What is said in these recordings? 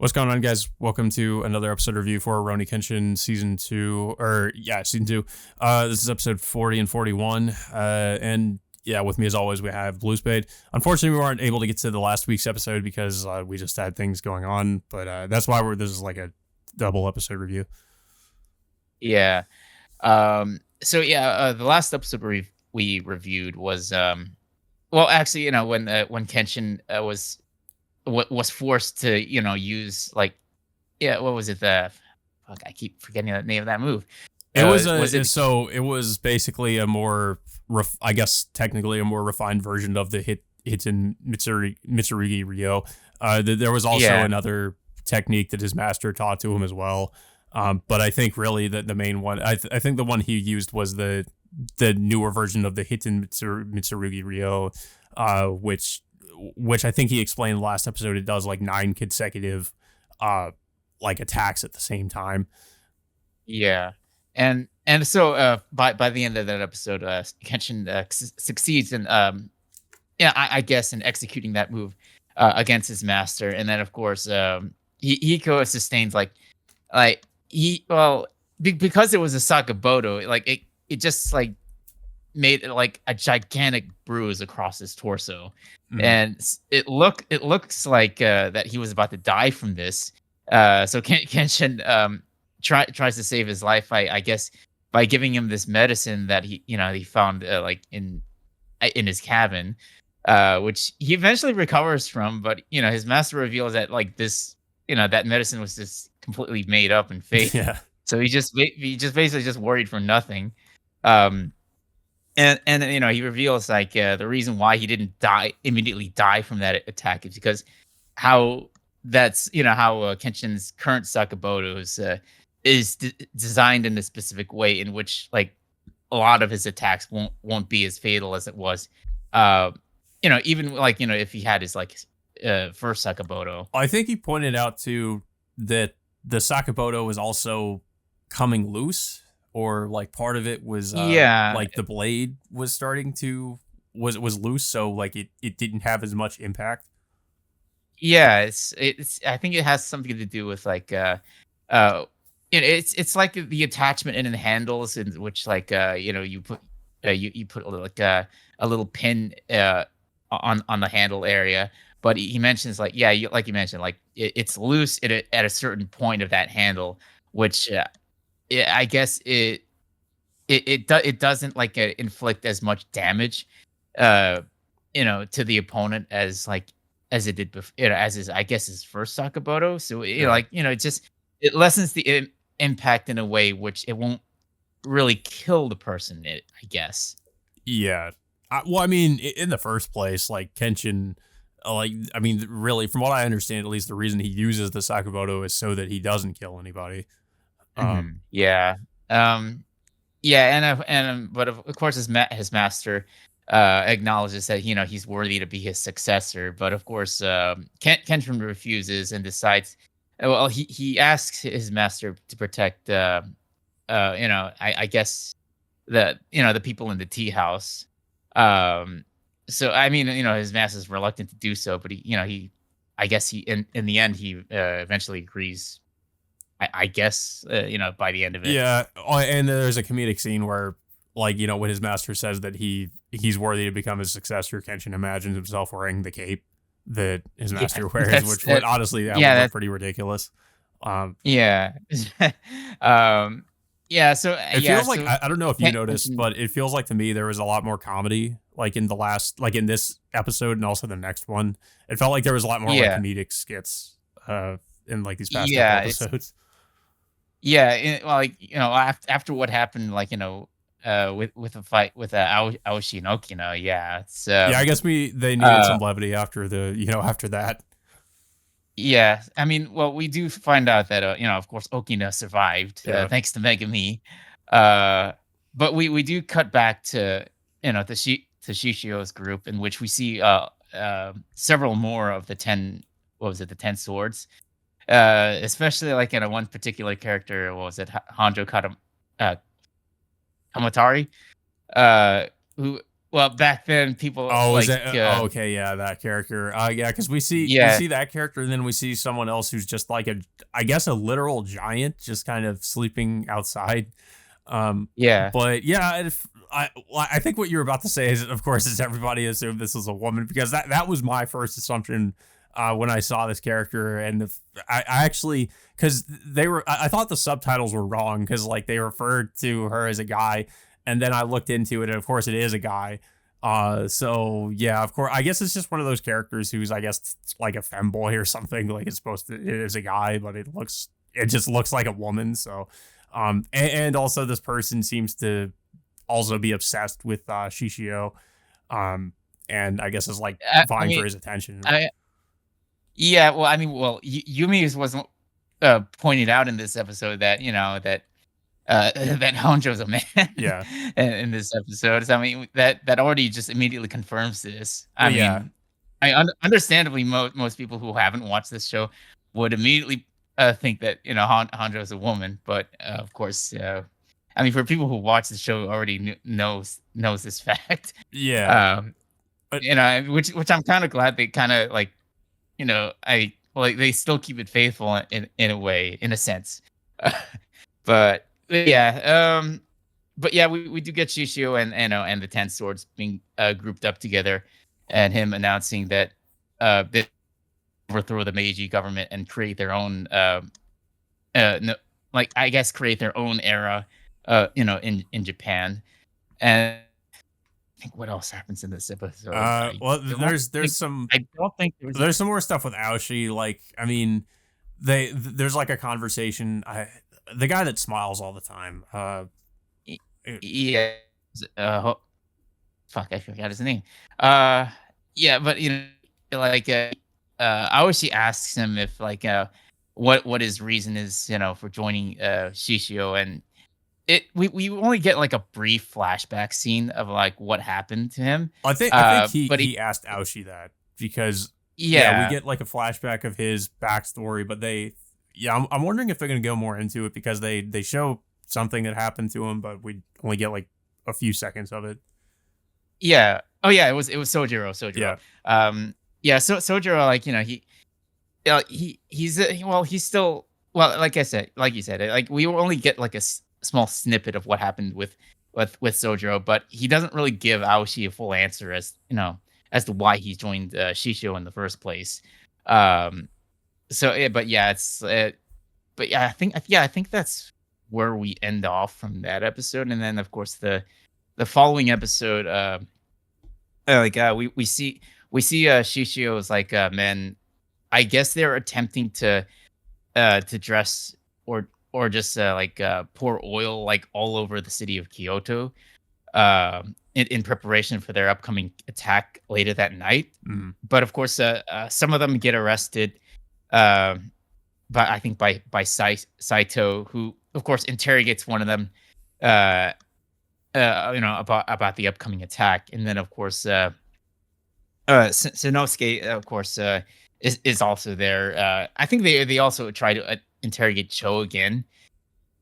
What's going on, guys? Welcome to another episode review for Rurouni Kenshin season two, season two. This is episode 40 and 41. And yeah, with me as always, we have Blue Spade. Unfortunately, we weren't able to get to the last week's episode because we just had things going on, but that's why this is like a double episode review. Yeah. The last episode we reviewed was well, actually, when Kenshin was forced to use what was it, the fuck, I keep forgetting the name of that move. It was basically a more I guess technically a more refined version of the Hiten Mitsurugi Ryo. There was also another technique that his master taught to him as well. But I think really the main one, I think the one he used was the newer version of the Hiten Mitsurugi Ryo, which I think he explained last episode. It does like 9 consecutive like attacks at the same time. Yeah. And so by the end of that episode, Kenshin succeeds in I guess in executing that move against his master, and then of course he sustains because it was a Sakaboto, it just made like a gigantic bruise across his torso, and it looks like that he was about to die from this. So Kenshin tries to save his life, I guess, by giving him this medicine that he found in his cabin, which he eventually recovers from. But his master reveals that that medicine was just completely made up and fake. Yeah. So he just basically just worried for nothing. And he reveals the reason why he didn't immediately die from that attack is because how Kenshin's current Sakaboto is designed in a specific way in which a lot of his attacks won't be as fatal as it was. Even if he had his first Sakaboto. I think he pointed out too that the Sakaboto was also coming loose, or like part of it was like the blade was starting to was loose, so like it didn't have as much impact. Yeah, it's I think it has something to do with it's like the attachment in the handles, in which you put you put a little pin on the handle area. But he mentions like you mentioned, it's loose at a certain point of that handle, which I guess it doesn't inflict as much damage to the opponent as it did before, as his first Sakaboto. So it lessens the impact in a way which it won't really kill the person, I guess. Yeah. Well, I mean, in the first place, like Kenshin, really, from what I understand, at least the reason he uses the Sakaboto is so that he doesn't kill anybody. Yeah. But of course his master acknowledges that he's worthy to be his successor. But of course, Kenshin refuses and decides. Well, he asks his master to protect. I guess the people in the tea house. So I mean, his master's reluctant to do so, but I guess he in the end he eventually agrees. I guess by the end of it. Yeah, and there's a comedic scene where when his master says that he's worthy to become his successor, Kenshin imagines himself wearing the cape that his master wears, which would honestly would look pretty ridiculous. Yeah. Yeah, so it feels like I don't know if you noticed, but it feels like to me there was a lot more comedy in this episode and also the next one. It felt like there was a lot more comedic skits in these past couple episodes. After what happened, with the fight with Aoshi and Okino, I guess they needed some levity after after that. Yeah, I mean, well, we do find out that of course, Okina survived thanks to Megami. But we do cut back to to Shishio's group, in which we see several more of the 10. What was it? The 10 swords. Especially one particular character. What was it? Hanjo Kamatari. Who well, back then people Oh, is like it? Oh, okay, yeah, that character. Yeah, because we yeah, see that character, and then we see someone else who's just like I guess a literal giant, just kind of sleeping outside. yeah. But yeah, I think what you're about to say is, of course, is everybody assumed this was a woman because that was my first assumption when I saw this character, and I actually because I thought the subtitles were wrong because like they referred to her as a guy, and then I looked into it, and of course it is a guy. So yeah, of course, I guess it's just one of those characters who's, I guess, like a femboy or something. Like it is a guy, but it just looks like a woman. So, and also this person seems to also be obsessed with Shishio, and I guess is like I vying for mean, his attention. I yeah. Well, I mean, well, Yumi wasn't pointed out in this episode that that that Honjo's a man Yeah, in this episode. So, I mean, that already just immediately confirms this. I well, yeah, mean, understandably, most people who haven't watched this show would immediately think that Honjo is a woman, but of course, I mean, for people who watch the show already knows this fact. yeah. Um, But which I'm kind of glad they kind of like I like they still keep it faithful in a way, in a sense. But yeah, but yeah, we do get Shishio and the 10 swords being grouped up together, and him announcing that they overthrow the Meiji government and create their own no, like I guess create their own era in Japan. And I think what else happens in this episode? well, Think, I don't think there was there's some more stuff with Aoshi. Like, I mean, there's like a conversation. The guy that smiles all the time. y- It- yeah, fuck, I forgot his name. Uh, yeah, but like Aoshi asks him if like what his reason is, for joining Shishio, and we only get like a brief flashback scene of like what happened to him. I think But he asked Aoshi that because yeah, we yeah, get like a flashback of his backstory, but I'm wondering if they're gonna go more into it because they show something that happened to him, but we only get like a few seconds of it. yeah, oh yeah, it was Yeah, Sojiro. Yeah, so Sojiro, like he's still, well, like I said, like you said, like we only get like a small snippet of what happened with Sojiro, but he doesn't really give Aoshi a full answer as to why he joined Shisho in the first place. Um, so yeah, but yeah, but yeah, I think that's where we end off from that episode, and then of course the following episode, we see Shishio's like men. I guess they're attempting to dress or just pour oil like all over the city of Kyoto, in preparation for their upcoming attack later that night. mhm. But of course, some of them get arrested, uh, by I think by Saito, who of course interrogates one of them, uh, about the upcoming attack, and then of course, Sanosuke, of course, is also there. I think they also try to interrogate Cho again,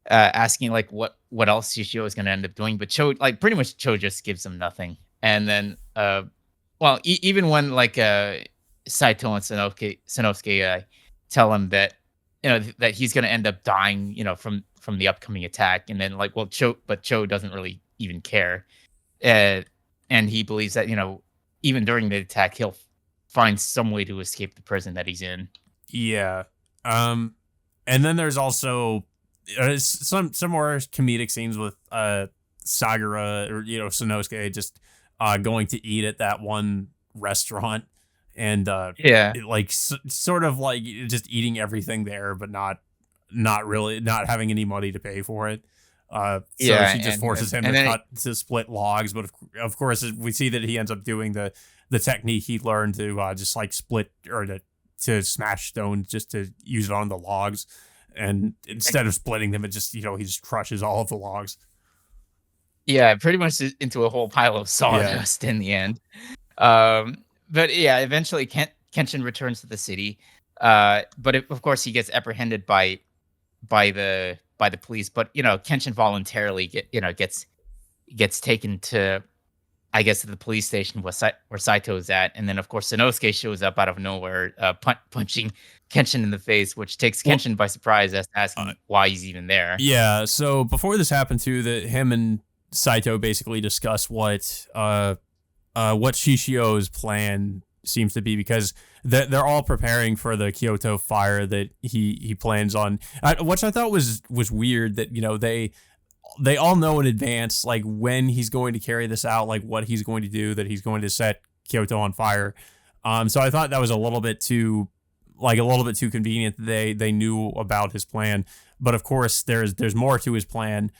asking like what else Shishio is going to end up doing, but Cho, like, pretty much Cho just gives them nothing. And then well, even when like Saito and Sanosuke tell him that that he's going to end up dying, from the upcoming attack, and then like, well, Cho doesn't really even care, uh, and he believes that even during the attack he'll find some way to escape the prison that he's in. Yeah. And then there's also some more comedic scenes with Sagura or Sanosuke just going to eat at that one restaurant and Yeah, sort of like just eating everything there, but not really not having any money to pay for it. So yeah, she just forces him and then to split logs, but of course we see that he ends up doing the technique he learned to just like split or to smash stones just to use it on the logs, and instead of splitting them, it just he just crushes all of the logs. yeah, pretty much into a whole pile of Yeah, sawdust in the end. But yeah, eventually Kenshin returns to the city, but of course he gets apprehended by the police. But Kenshin voluntarily gets taken to I guess, at the police station where Saito's at, and then of course Sanosuke shows up out of nowhere, punching Kenshin in the face, which takes Well, Kenshin by surprise, as asking why he's even there. yeah. So before this happened too, that him and Saito basically discuss what Shishio's plan seems to be, because they're all preparing for the Kyoto fire that he plans on, which I thought was weird, that they all know in advance, like, when he's going to carry this out, like what he's going to do, that he's going to set Kyoto on fire. So I thought that was a little bit too convenient that they knew about his plan. But of course there's more to his plan,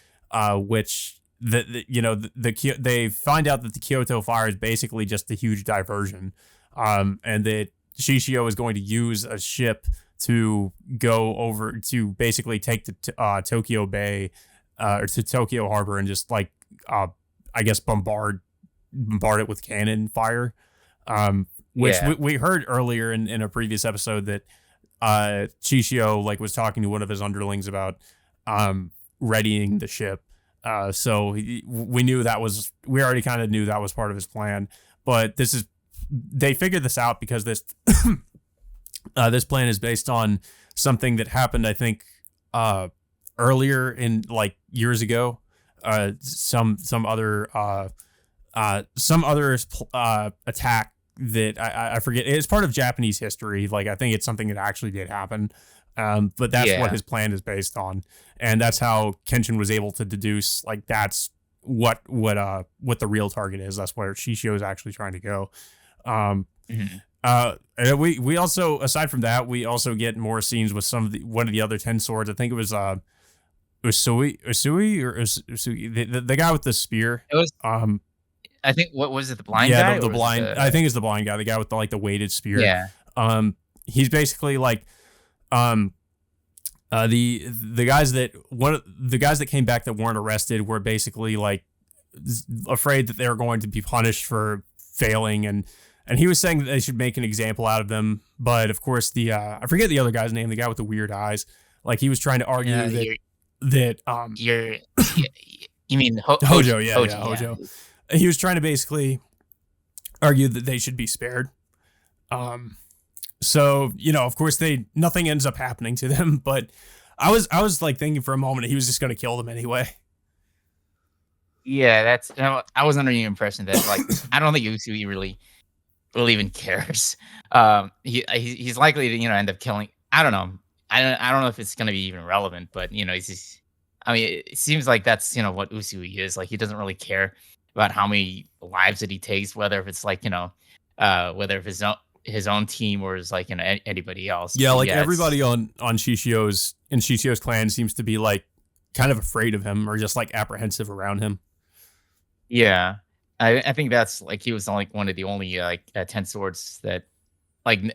which they find out that the Kyoto fire is basically just a huge diversion, and that Shishio is going to use a ship to go over to basically take to Tokyo Bay, or to Tokyo Harbor, and just like I guess bombard it with cannon fire, which we heard earlier in a previous episode that Shishio like was talking to one of his underlings about readying the ship. So we already kind of knew that was part of his plan, but they figured this out because this this plan is based on something that happened, I think, earlier in, like, years ago. Some other attack that I forget. It's part of Japanese history. Like, I think it's something that actually did happen. But that's what his plan is based on, and that's how Kenshin was able to deduce, like, that's what the real target is. That's where Shishio is actually trying to go. And we also, aside from that, we also get more scenes with one of the other 10 swords. I think it was Usui, the guy with the spear. It was. I think, what was it? The blind guy? Yeah, the blind. I think it's the blind guy. The guy with the weighted spear. Yeah. He's basically like. The guys that came back that weren't arrested were basically like afraid that they were going to be punished for failing, and he was saying that they should make an example out of them. But of course, I forget the other guy's name, the guy with the weird eyes. Like, he was trying to argue you mean Hojo? Yeah, Hojo. He was trying to basically argue that they should be spared. So, of course nothing ends up happening to them, but I was like thinking for a moment he was just going to kill them anyway. Yeah, I was under the impression that, like, I don't think Usui really even cares. He's likely to, end up killing. I don't know. I don't know if it's going to be even relevant, but he's just, I mean, it seems like that's, what Usui is. Like, he doesn't really care about how many lives that he takes, whether if it's like, whether if it's his own team or is like anybody else. Yeah, like, everybody on Shishio's clan seems to be like kind of afraid of him, or just like apprehensive around him. Yeah, I think that's like, he was like one of the only 10 swords that like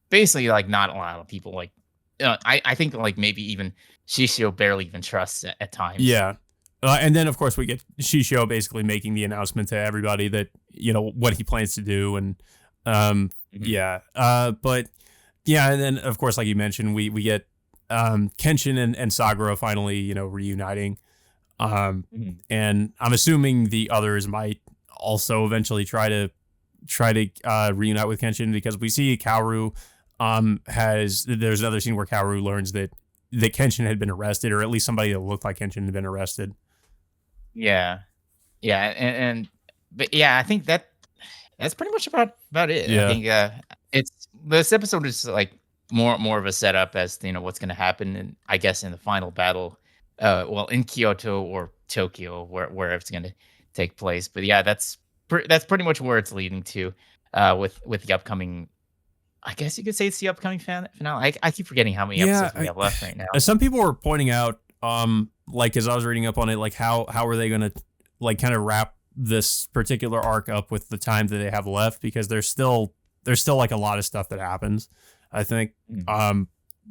basically like not a lot of people like. I think like maybe even Shishio barely even trusts at times. Yeah. And then of course we get Shishio basically making the announcement to everybody that what he plans to do, and yeah. But yeah, and then of course, like you mentioned, we get Kenshin and Sagura finally reuniting, and I'm assuming the others might also eventually try to reunite with Kenshin, because we see Kaoru there's another scene where Kaoru learns that Kenshin had been arrested, or at least somebody that looked like Kenshin had been arrested. Yeah, but yeah, I think that's pretty much about it. Yeah. I think it's this episode is like more of a setup as to, what's going to happen, and I guess in the final battle, in Kyoto or Tokyo, where it's going to take place. But yeah, that's pretty much where it's leading to, with the upcoming. I guess you could say it's the upcoming finale. I keep forgetting how many episodes we have left right now. Some people were pointing out, like, as I was reading up on it, like how are they going to like kind of wrap this particular arc up with the time that they have left, because there's still like a lot of stuff that happens, I think.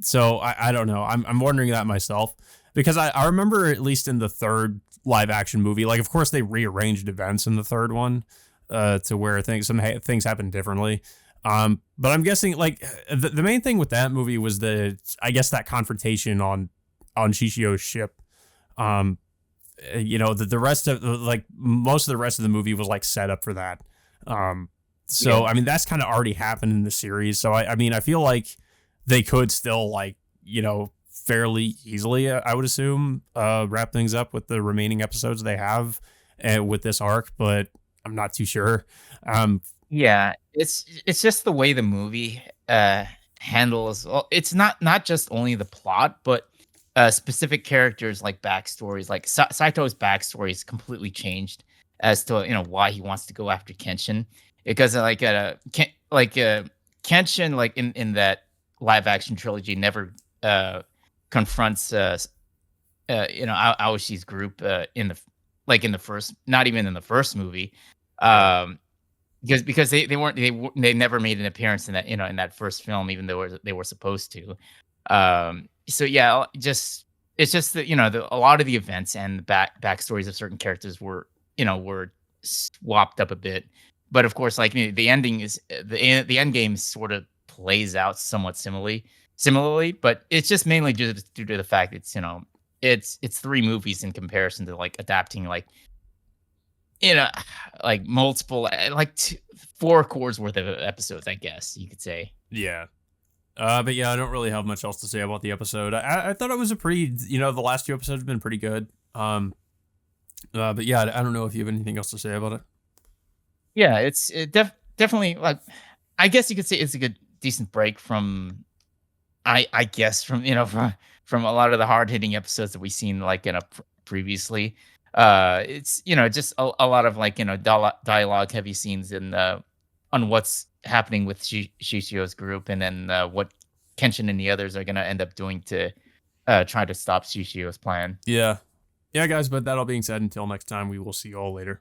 So I don't know. I'm wondering that myself, because I remember, at least in the third live action movie, like, of course they rearranged events in the third one to where things things happen differently. But I'm guessing like the main thing with that movie was I guess that confrontation on Shishio's ship. the rest of like most of the rest of the movie was like set up for that. So I mean that's kind of already happened in the series. So I mean I feel like they could still like fairly easily I would assume wrap things up with the remaining episodes they have with this arc, but I'm not too sure. Yeah, it's just the way the movie handles. Well, it's not just only the plot, but specific characters like backstories. Like Saito's backstory is completely changed as to why he wants to go after Kenshin, because Kenshin like in that live action trilogy never confronts Aoshi's group in the first, not even in the first movie. Um, because they never made an appearance in that in that first film, even though they were supposed to. So yeah, it's just that a lot of the events and the backstories of certain characters were swapped up a bit. But of course, like the ending is the end game sort of plays out somewhat similarly, but it's just mainly just due to the fact it's three movies in comparison to like adapting like you know, like multiple, like 4 cores worth of episodes, I guess you could say. Yeah. But yeah, I don't really have much else to say about the episode. I thought it was a pretty, the last 2 episodes have been pretty good. But yeah, I don't know if you have anything else to say about it. Yeah, definitely like, I guess you could say it's a good, decent break from, I guess from a lot of the hard hitting episodes that we've seen like previously. It's just a lot of like dialogue heavy scenes in on what's happening with Shishio's group, and then what Kenshin and the others are gonna end up doing to try to stop Shishio's plan. Yeah, guys. But that all being said, until next time, we will see you all later.